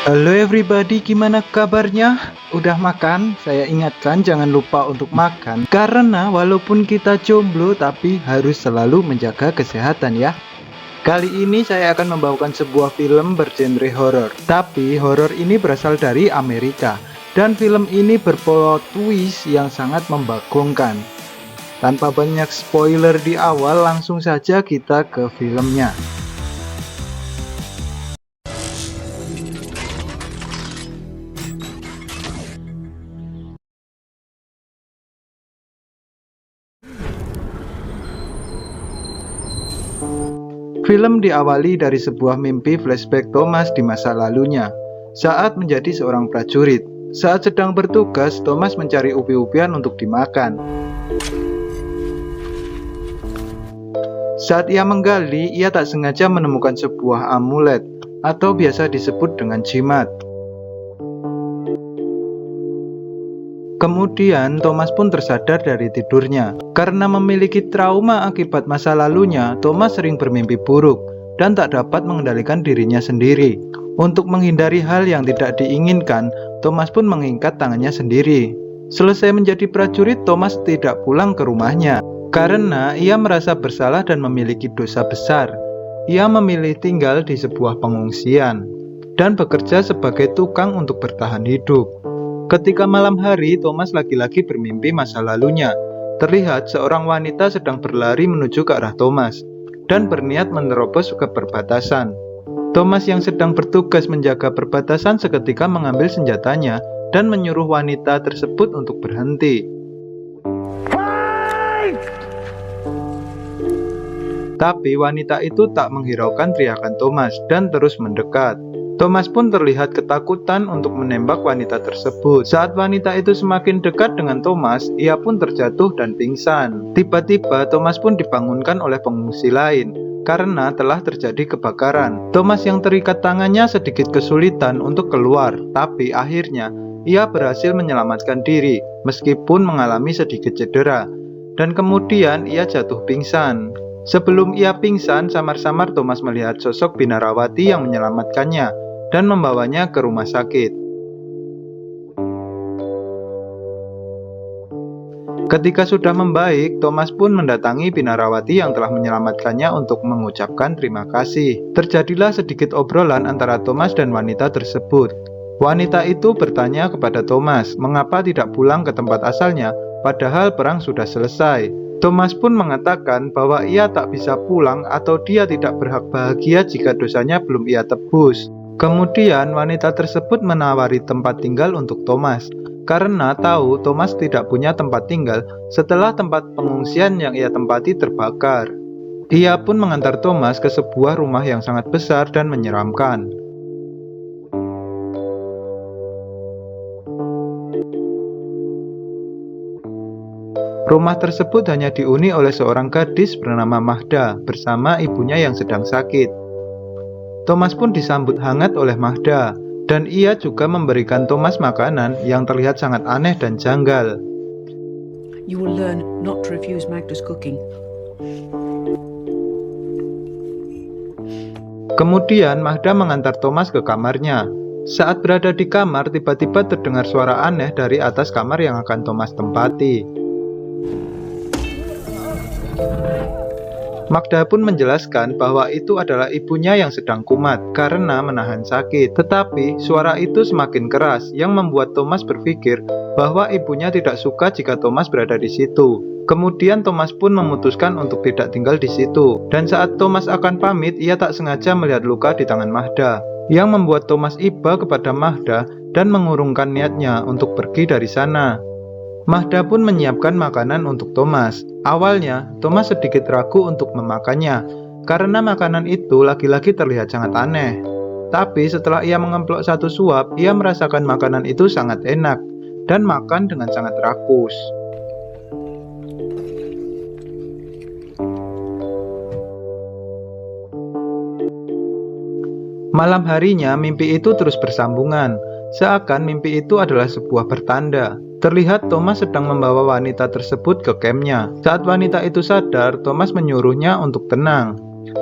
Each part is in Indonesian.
Halo everybody, gimana kabarnya? Udah makan? Saya ingatkan jangan lupa untuk makan, karena walaupun kita jomblo tapi harus selalu menjaga kesehatan ya. Kali ini saya akan membawakan sebuah film bergenre horor. Tapi horor ini berasal dari Amerika, dan film ini berplot twist yang sangat membagongkan. Tanpa banyak spoiler di awal, langsung saja kita ke filmnya. Film diawali dari sebuah mimpi flashback Thomas di masa lalunya. Saat menjadi seorang prajurit, saat sedang bertugas, Thomas mencari ubi-ubian untuk dimakan. Saat ia menggali, ia tak sengaja menemukan sebuah amulet, atau biasa disebut dengan jimat. Kemudian Thomas pun tersadar dari tidurnya. Karena memiliki trauma akibat masa lalunya, Thomas sering bermimpi buruk dan tak dapat mengendalikan dirinya sendiri. Untuk menghindari hal yang tidak diinginkan, Thomas pun mengikat tangannya sendiri. Selesai menjadi prajurit, Thomas tidak pulang ke rumahnya karena ia merasa bersalah dan memiliki dosa besar. Ia memilih tinggal di sebuah pengungsian dan bekerja sebagai tukang untuk bertahan hidup. Ketika malam hari, Thomas lagi-lagi bermimpi masa lalunya. Terlihat seorang wanita sedang berlari menuju ke arah Thomas dan berniat menerobos ke perbatasan. Thomas yang sedang bertugas menjaga perbatasan seketika mengambil senjatanya dan menyuruh wanita tersebut untuk berhenti. Tapi wanita itu tak menghiraukan teriakan Thomas dan terus mendekat. Thomas pun terlihat ketakutan untuk menembak wanita tersebut. Saat wanita itu semakin dekat dengan Thomas, ia pun terjatuh dan pingsan. Tiba-tiba Thomas pun dibangunkan oleh pengungsi lain karena telah terjadi kebakaran. Thomas yang terikat tangannya sedikit kesulitan untuk keluar, tapi akhirnya ia berhasil menyelamatkan diri meskipun mengalami sedikit cedera. Dan kemudian ia jatuh pingsan. Sebelum ia pingsan, samar-samar Thomas melihat sosok Binarawati yang menyelamatkannya dan membawanya ke rumah sakit. Ketika sudah membaik, Thomas pun mendatangi Binarawati yang telah menyelamatkannya untuk mengucapkan terima kasih. Terjadilah sedikit obrolan antara Thomas dan wanita tersebut. Wanita itu bertanya kepada Thomas, mengapa tidak pulang ke tempat asalnya, padahal perang sudah selesai. Thomas pun mengatakan bahwa ia tak bisa pulang atau dia tidak berhak bahagia jika dosanya belum ia tebus. Kemudian wanita tersebut menawari tempat tinggal untuk Thomas, karena tahu Thomas tidak punya tempat tinggal setelah tempat pengungsian yang ia tempati terbakar. Ia pun mengantar Thomas ke sebuah rumah yang sangat besar dan menyeramkan. Rumah tersebut hanya dihuni oleh seorang gadis bernama Mahda bersama ibunya yang sedang sakit. Thomas pun disambut hangat oleh Mahda, dan ia juga memberikan Thomas makanan yang terlihat sangat aneh dan janggal. You will learn not to refuse Magda's cooking. Kemudian Mahda mengantar Thomas ke kamarnya. Saat berada di kamar, tiba-tiba terdengar suara aneh dari atas kamar yang akan Thomas tempati. Magda pun menjelaskan bahwa itu adalah ibunya yang sedang kumat karena menahan sakit. Tetapi suara itu semakin keras yang membuat Thomas berpikir bahwa ibunya tidak suka jika Thomas berada di situ. Kemudian Thomas pun memutuskan untuk tidak tinggal di situ. Dan saat Thomas akan pamit, ia tak sengaja melihat luka di tangan Mahda, yang membuat Thomas iba kepada Mahda dan mengurungkan niatnya untuk pergi dari sana. Mahda pun menyiapkan makanan untuk Thomas. Awalnya, Thomas sedikit ragu untuk memakannya, karena makanan itu lagi-lagi terlihat sangat aneh. Tapi setelah ia mengemplok satu suap, ia merasakan makanan itu sangat enak, dan makan dengan sangat rakus. Malam harinya, mimpi itu terus bersambungan, seakan mimpi itu adalah sebuah pertanda. Terlihat Thomas sedang membawa wanita tersebut ke campnya. Saat wanita itu sadar, Thomas menyuruhnya untuk tenang.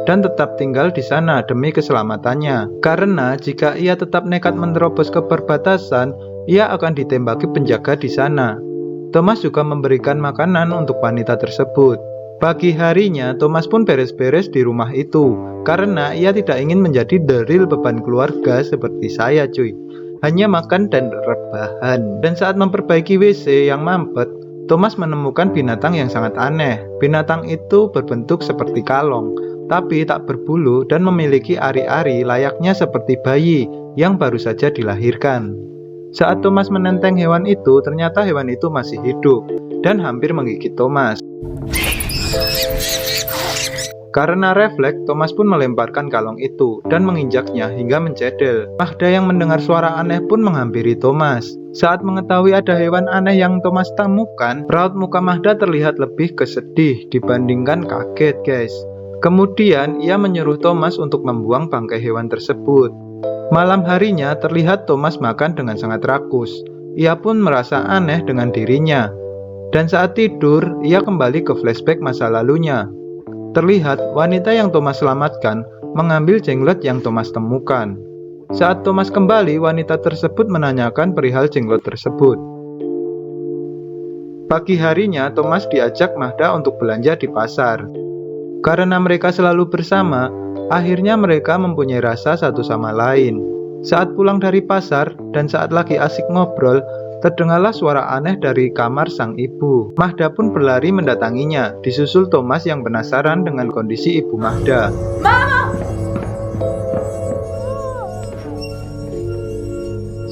dan tetap tinggal di sana demi keselamatannya. Karena jika ia tetap nekat menerobos ke perbatasan, ia akan ditembaki penjaga di sana. Thomas juga memberikan makanan untuk wanita tersebut. Pagi harinya, Thomas pun beres-beres di rumah itu, karena ia tidak ingin menjadi deril beban keluarga seperti saya cuy. Hanya makan dan rebahan. Dan saat memperbaiki WC yang mampet, Thomas menemukan binatang yang sangat aneh. Binatang itu berbentuk seperti kalong, tapi tak berbulu dan memiliki ari-ari layaknya seperti bayi yang baru saja dilahirkan. Saat Thomas menenteng hewan itu, ternyata hewan itu masih hidup dan hampir menggigit Thomas. Karena refleks, Thomas pun melemparkan kalong itu dan menginjaknya hingga mencedel. Mahda yang mendengar suara aneh pun menghampiri Thomas. Saat mengetahui ada hewan aneh yang Thomas temukan, raut muka Mahda terlihat lebih kesedih dibandingkan kaget guys. Kemudian ia menyuruh Thomas untuk membuang bangkai hewan tersebut. Malam harinya terlihat Thomas makan dengan sangat rakus. Ia pun merasa aneh dengan dirinya. Dan saat tidur, ia kembali ke flashback masa lalunya. Terlihat wanita yang Thomas selamatkan mengambil jenglot yang Thomas temukan. Saat Thomas kembali, wanita tersebut menanyakan perihal jenglot tersebut. Pagi harinya, Thomas diajak Mahda untuk belanja di pasar. Karena mereka selalu bersama, akhirnya mereka mempunyai rasa satu sama lain. Saat pulang dari pasar dan saat lagi asik ngobrol, terdengarlah suara aneh dari kamar sang ibu. Mahda pun berlari mendatanginya, disusul Thomas yang penasaran dengan kondisi ibu Mahda. Mama!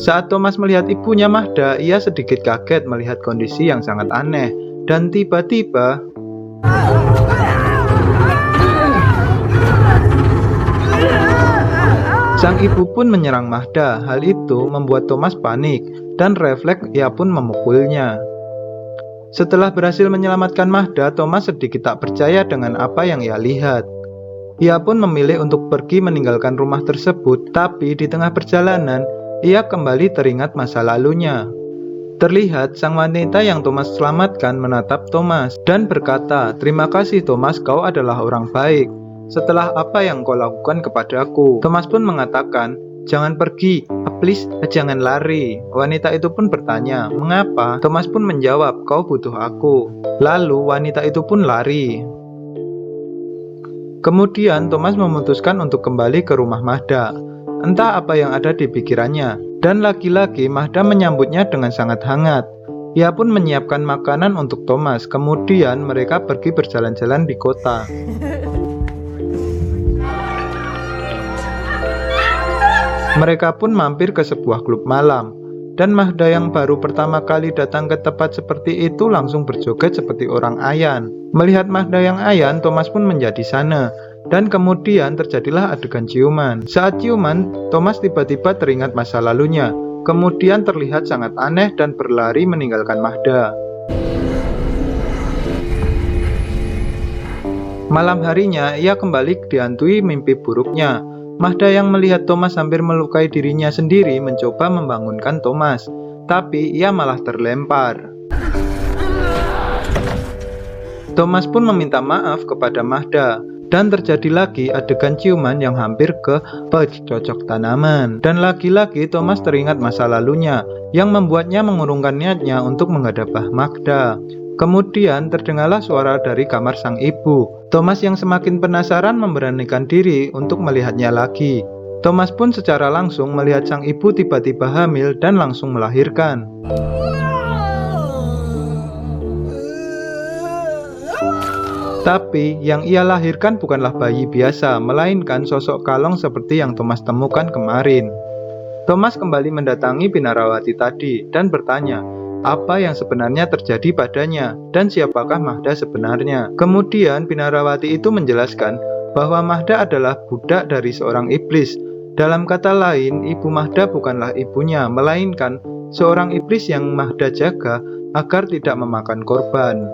Saat Thomas melihat ibunya Mahda, ia sedikit kaget melihat kondisi yang sangat aneh. Dan tiba-tiba sang ibu pun menyerang Mahda. Hal itu membuat Thomas panik dan refleks ia pun memukulnya. Setelah berhasil menyelamatkan Mahda, Thomas sedikit tak percaya dengan apa yang ia lihat. Ia pun memilih untuk pergi meninggalkan rumah tersebut, tapi di tengah perjalanan, ia kembali teringat masa lalunya. Terlihat sang wanita yang Thomas selamatkan menatap Thomas dan berkata, "Terima kasih Thomas, kau adalah orang baik. Setelah apa yang kau lakukan kepadaku." Thomas pun mengatakan, "Jangan pergi, please, jangan lari." Wanita itu pun bertanya, "Mengapa?" Thomas pun menjawab, "Kau butuh aku." Lalu wanita itu pun lari. Kemudian Thomas memutuskan untuk kembali ke rumah Mahda. Entah apa yang ada di pikirannya, dan lagi-lagi Mahda menyambutnya dengan sangat hangat. Ia pun menyiapkan makanan untuk Thomas. Kemudian mereka pergi berjalan-jalan di kota. Mereka pun mampir ke sebuah klub malam, dan Mahda yang baru pertama kali datang ke tempat seperti itu langsung berjoget seperti orang ayan. Melihat Mahda yang ayan, Thomas pun menjadi sana, dan kemudian terjadilah adegan ciuman. Saat ciuman, Thomas tiba-tiba teringat masa lalunya, kemudian terlihat sangat aneh dan berlari meninggalkan Mahda. Malam harinya, ia kembali dihantui mimpi buruknya. Mahda yang melihat Thomas hampir melukai dirinya sendiri mencoba membangunkan Thomas, tapi ia malah terlempar. Thomas pun meminta maaf kepada Mahda, dan terjadi lagi adegan ciuman yang hampir ke bercocok tanaman. Dan lagi-lagi Thomas teringat masa lalunya, yang membuatnya mengurungkan niatnya untuk menghadapah Mahda. Kemudian terdengarlah suara dari kamar sang ibu. Thomas yang semakin penasaran memberanikan diri untuk melihatnya lagi. Thomas pun secara langsung melihat sang ibu tiba-tiba hamil dan langsung melahirkan. Tapi yang ia lahirkan bukanlah bayi biasa, melainkan sosok kalong seperti yang Thomas temukan kemarin. Thomas kembali mendatangi Binarawati tadi dan bertanya, apa yang sebenarnya terjadi padanya, dan siapakah Mahda sebenarnya. Kemudian Binarawati itu menjelaskan bahwa Mahda adalah budak dari seorang iblis. Dalam kata lain, ibu Mahda bukanlah ibunya, melainkan seorang iblis yang Mahda jaga agar tidak memakan korban.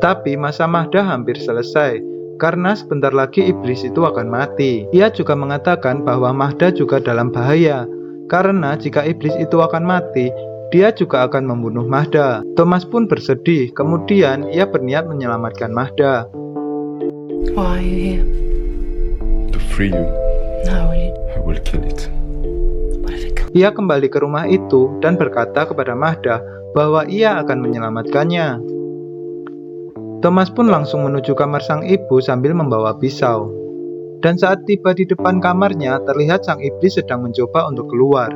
Tapi masa Mahda hampir selesai, karena sebentar lagi iblis itu akan mati. Ia juga mengatakan bahwa Mahda juga dalam bahaya, karena jika iblis itu akan mati, dia juga akan membunuh Mahda. Thomas pun bersedih, kemudian ia berniat menyelamatkan Mahda. Why are you here? free you, No, I will kill it. what if it comes? Ia kembali ke rumah itu dan berkata kepada Mahda bahwa ia akan menyelamatkannya. Thomas pun langsung menuju kamar sang ibu sambil membawa pisau. Dan saat tiba di depan kamarnya, terlihat sang iblis sedang mencoba untuk keluar.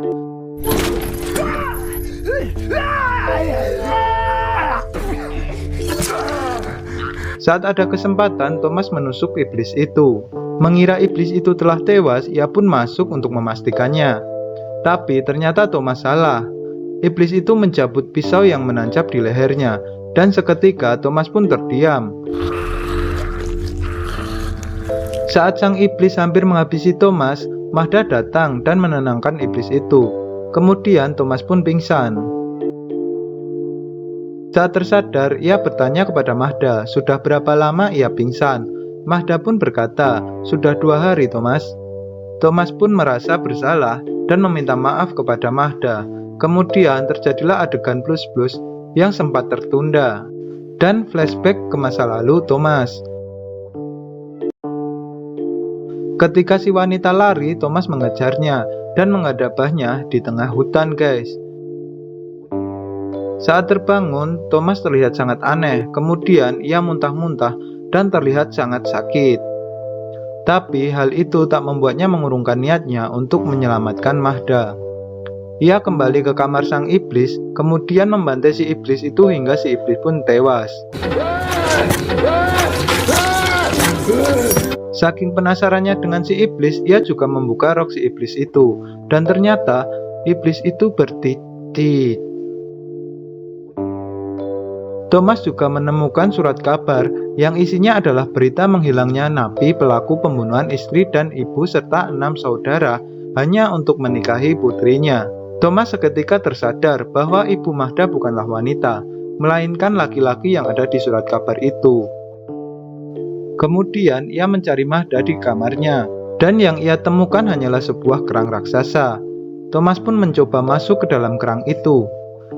Saat ada kesempatan, Thomas menusuk iblis itu. Mengira iblis itu telah tewas, ia pun masuk untuk memastikannya. Tapi ternyata Thomas salah. Iblis itu mencabut pisau yang menancap di lehernya, dan seketika Thomas pun terdiam. Saat sang iblis hampir menghabisi Thomas, Mahda datang dan menenangkan iblis itu. Kemudian Thomas pun pingsan. Saat tersadar, ia bertanya kepada Mahda, sudah berapa lama ia pingsan? Mahda pun berkata, sudah 2 hari, Thomas. Thomas pun merasa bersalah dan meminta maaf kepada Mahda. Kemudian terjadilah adegan plus-plus yang sempat tertunda, dan flashback ke masa lalu Thomas. Ketika si wanita lari, Thomas mengejarnya dan menghadapnya di tengah hutan, guys. Saat terbangun, Thomas terlihat sangat aneh. Kemudian ia muntah-muntah dan terlihat sangat sakit. Tapi hal itu tak membuatnya mengurungkan niatnya untuk menyelamatkan Mahda. Ia kembali ke kamar sang iblis, kemudian membantai si iblis itu hingga si iblis pun tewas. Saking penasarannya dengan si iblis, ia juga membuka rok si iblis itu. Dan ternyata iblis itu bertitik. Thomas juga menemukan surat kabar yang isinya adalah berita menghilangnya napi pelaku pembunuhan istri dan ibu serta 6 saudara hanya untuk menikahi putrinya. Thomas seketika tersadar bahwa ibu Mahda bukanlah wanita, melainkan laki-laki yang ada di surat kabar itu. Kemudian ia mencari Mahda di kamarnya, dan yang ia temukan hanyalah sebuah kerang raksasa. Thomas pun mencoba masuk ke dalam kerang itu.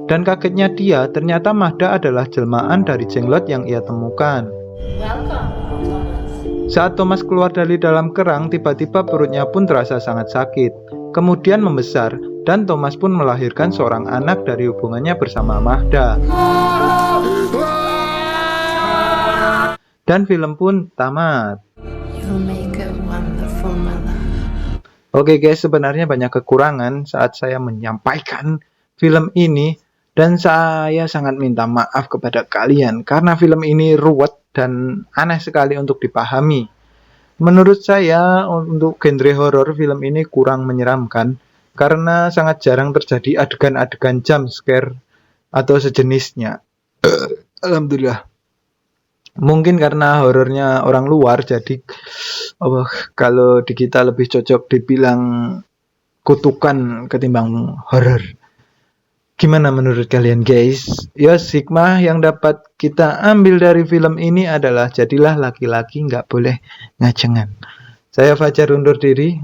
Dan kagetnya dia, ternyata Mahda adalah jelmaan dari jenglot yang ia temukan. Saat Thomas keluar dari dalam kerang, tiba-tiba perutnya pun terasa sangat sakit. Kemudian membesar, dan Thomas pun melahirkan seorang anak dari hubungannya bersama Mahda. Dan film pun tamat. Oke guys, sebenarnya banyak kekurangan saat saya menyampaikan film ini. Dan saya sangat minta maaf kepada kalian karena film ini ruwet dan aneh sekali untuk dipahami. Menurut saya untuk genre horor film ini kurang menyeramkan karena sangat jarang terjadi adegan-adegan jump scare atau sejenisnya. Alhamdulillah. Mungkin karena horornya orang luar, jadi kalau di kita lebih cocok dibilang kutukan ketimbang horor. Gimana menurut kalian guys? Ya, hikmah yang dapat kita ambil dari film ini adalah jadilah laki-laki, nggak boleh ngacengan. Saya Fajar undur diri.